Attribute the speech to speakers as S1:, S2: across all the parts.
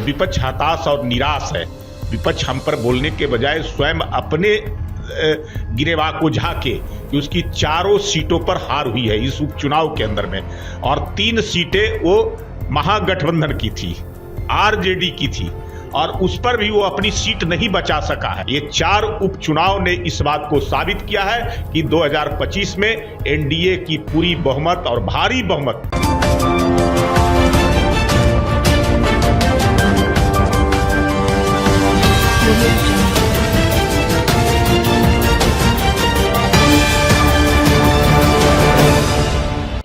S1: विपक्ष हताश और निराश है। विपक्ष हम पर बोलने के बजाय स्वयं अपने गिरेबान को झांके कि उसकी चारों सीटों पर हार हुई है इस उपचुनाव के अंदर में, और 3 सीटें वो महागठबंधन की थी, आरजेडी की थी, और उस पर भी वो अपनी सीट नहीं बचा सका है। ये 4 उपचुनाव ने इस बात को साबित किया है कि 2025 में एनडीए की पूरी बहुमत और भारी बहुमत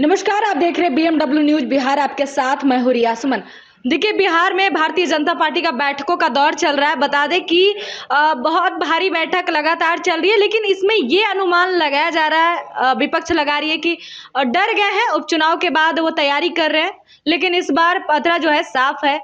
S2: नमस्कार, आप देख रहे हैं BMW न्यूज बिहार। आपके साथ मैं हूं रिया सुमन। देखिए, बिहार में भारतीय जनता पार्टी का बैठकों का दौर चल रहा है। बता दें कि बहुत भारी बैठक लगातार चल रही है, लेकिन इसमें ये अनुमान लगाया जा रहा है, विपक्ष लगा रही है कि डर गए हैं उपचुनाव के बाद, वो तैयारी कर रहे हैं। लेकिन इस बार पतरा जो है साफ है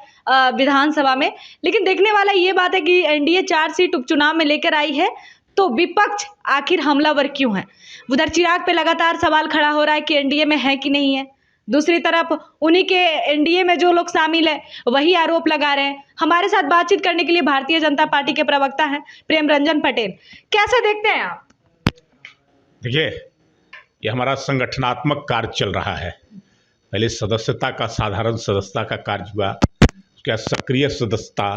S2: विधानसभा में। लेकिन देखने वाला ये बात है कि एनडीए 4 सीट उपचुनाव में लेकर आई है, तो विपक्ष आखिर हमलावर क्यों है? उधर चिराग पे लगातार सवाल खड़ा हो रहा है कि एनडीए में है कि नहीं है। दूसरी तरफ उन्हीं के एनडीए में जो लोग शामिल है वही आरोप लगा रहे हैं। हमारे साथ बातचीत करने के लिए भारतीय जनता पार्टी के प्रवक्ता हैं प्रेम रंजन पटेल। कैसे देखते हैं आप?
S1: देखिए, ये हमारा संगठनात्मक कार्य चल रहा है। पहले सदस्यता का, साधारण सदस्यता का कार्य हुआ, उसके बाद सक्रिय सदस्यता,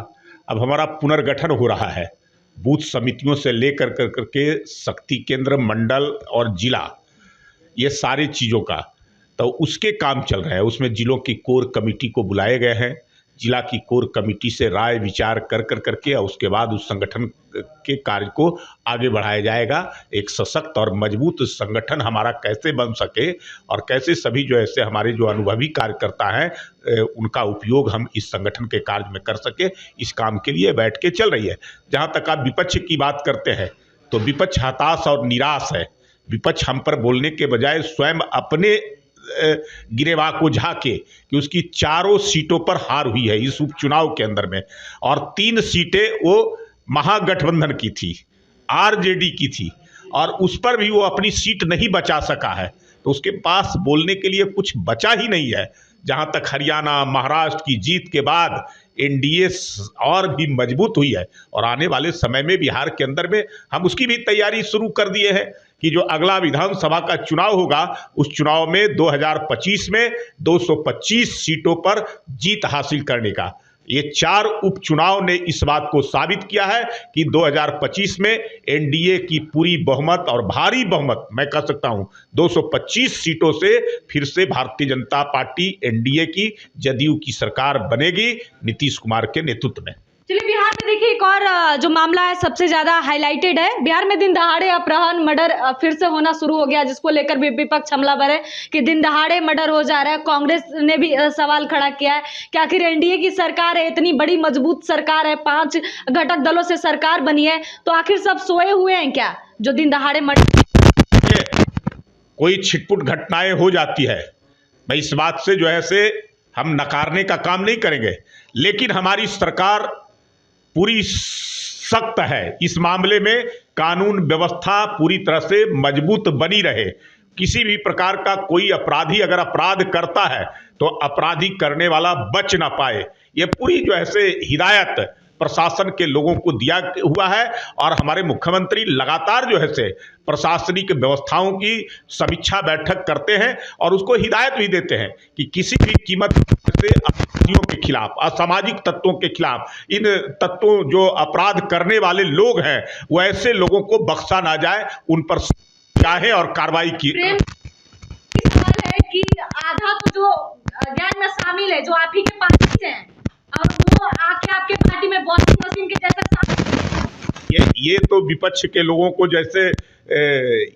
S1: अब हमारा पुनर्गठन हो रहा है। बूथ समितियों से लेकर करके शक्ति केंद्र, मंडल और जिला, ये सारी चीज़ों का तो उसके काम चल रहे हैं। उसमें जिलों की कोर कमेटी को बुलाए गए हैं। जिला की कोर कमेटी से राय विचार कर करके और उसके बाद उस संगठन के कार्य को आगे बढ़ाया जाएगा। एक सशक्त और मजबूत संगठन हमारा कैसे बन सके और कैसे सभी जो ऐसे हमारे जो अनुभवी कार्यकर्ता हैं उनका उपयोग हम इस संगठन के कार्य में कर सके, इस काम के लिए बैठ के चल रही है। जहाँ तक आप विपक्ष की बात करते हैं तो विपक्ष हताश और निराश है। विपक्ष हम पर बोलने के बजाय स्वयं अपने गिरेबान को झांके कि उसकी चारों सीटों पर हार हुई है इस उपचुनाव के अंदर में, और 3 सीटें वो महागठबंधन की थी, आरजेडी की थी, और उस पर भी वो अपनी सीट नहीं बचा सका है। तो उसके पास बोलने के लिए कुछ बचा ही नहीं है। जहाँ तक हरियाणा, महाराष्ट्र की जीत के बाद एनडीए और भी मजबूत हुई है, और आने वाले समय में बिहार के अंदर में हम उसकी भी तैयारी शुरू कर दिए हैं कि जो अगला विधानसभा का चुनाव होगा उस चुनाव में 2025 में 225 सीटों पर जीत हासिल करने का। ये 4 उपचुनाव ने इस बात को साबित किया है कि 2025 में एनडीए की पूरी बहुमत और भारी बहुमत, मैं कह सकता हूं 225 सीटों से फिर से भारतीय जनता पार्टी एनडीए की, जदयू की सरकार बनेगी नीतीश कुमार के नेतृत्व में।
S2: चलिए, बिहार में देखिए एक और जो मामला है सबसे ज्यादा हाईलाइटेड है। बिहार में दिन दहाड़े अपहरण, मर्डर फिर से होना शुरू हो गया, जिसको लेकर भी विपक्ष हमलावर है कि दिन दहाड़े मर्डर हो जा रहा है। कांग्रेस ने भी सवाल खड़ा किया है कि आखिर एनडीए की सरकार है, इतनी बड़ी मजबूत सरकार है, 5 घटक दलों से सरकार बनी है, तो आखिर सब सोए हुए हैं क्या जो दिन दहाड़े मर्डर?
S1: कोई छिटपुट घटनाएं हो जाती है, मैं इस बात से जो है से हम नकारने का काम नहीं करेंगे, लेकिन हमारी सरकार पूरी सख्त है इस मामले में। कानून व्यवस्था पूरी तरह से मजबूत बनी रहे। किसी भी प्रकार का कोई अपराधी अगर अपराध करता है तो अपराधी करने वाला बच ना पाए, ये पूरी जो है से हिदायत प्रशासन के लोगों को दिया हुआ है। और हमारे मुख्यमंत्री लगातार जो है से प्रशासनिक व्यवस्थाओं की समीक्षा बैठक करते हैं और उसको हिदायत भी देते हैं कि किसी भी कीमत से अपराधियों के खिलाफ, असामाजिक तत्वों के खिलाफ, इन तत्वों जो अपराध करने वाले लोग हैं वो ऐसे लोगों को बख्शा ना जाए, उन पर चाहे और कार्रवाई की।
S2: सवाल है कि आधा तो जो गैंग में शामिल है जो आप ही के पार्टी से हैं, और वो आके आपके पार्टी में वॉशिंग मशीन के जैसे
S1: ये तो विपक्ष के लोगों को जैसे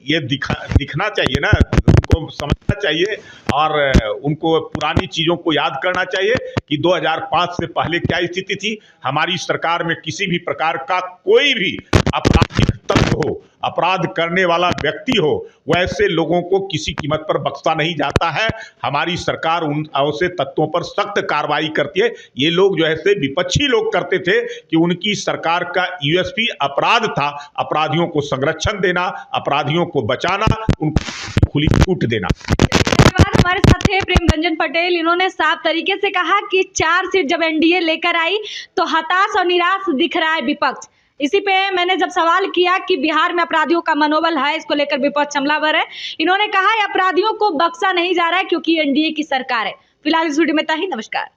S1: ये दिखना चाहिए ना, उनको समझना चाहिए और उनको पुरानी चीज़ों को याद करना चाहिए कि 2005 से पहले क्या स्थिति थी। हमारी सरकार में किसी भी प्रकार का कोई भी आपराधिक तत्व हो, अपराध करने वाला व्यक्ति हो, वैसे लोगों को किसी कीमत पर बख्शा नहीं जाता है। हमारी सरकार उन ऐसे तत्वों पर सख्त कार्रवाई करती है। ये लोग जो है विपक्षी लोग करते थे कि उनकी सरकार का यूएसपी अपराध था, अपराधियों को संरक्षण देना, अपराधियों को बचाना, उनको खुली छूट देना।
S2: धन्यवाद। हमारे साथ थे प्रेम रंजन पटेल। इन्होंने साफ तरीके से कहा कि 4 सीट जब एनडीए लेकर आई तो हताश और निराश दिख रहा है विपक्ष। इसी पे मैंने जब सवाल किया कि बिहार में अपराधियों का मनोबल है, इसको लेकर विपक्ष हमलावर है, इन्होंने कहा अपराधियों को बख्शा नहीं जा रहा है क्योंकि एनडीए की सरकार है। फिलहाल इस वीडियो में इतना ही। नमस्कार।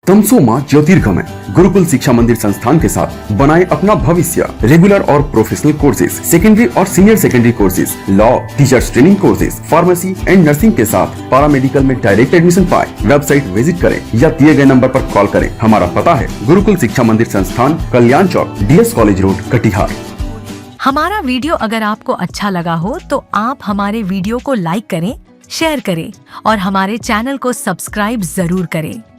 S3: तमसो मां ज्योतिर्गमय गुरुकुल शिक्षा मंदिर संस्थान के साथ बनाए अपना भविष्य। रेगुलर और प्रोफेशनल कोर्सेज, सेकेंडरी और senior secondary courses, law, teachers training courses, pharmacy and nursing के साथ पैरामेडिकल में डायरेक्ट एडमिशन पाए। वेबसाइट विजिट करें या दिए गए नंबर पर कॉल करें। हमारा पता है गुरुकुल शिक्षा मंदिर संस्थान, कल्याण चौक, DS कॉलेज रोड, कटिहार।
S4: हमारा वीडियो अगर आपको अच्छा लगा हो तो आप हमारे वीडियो को लाइक करें, शेयर करें और हमारे चैनल को सब्सक्राइब जरूर करें।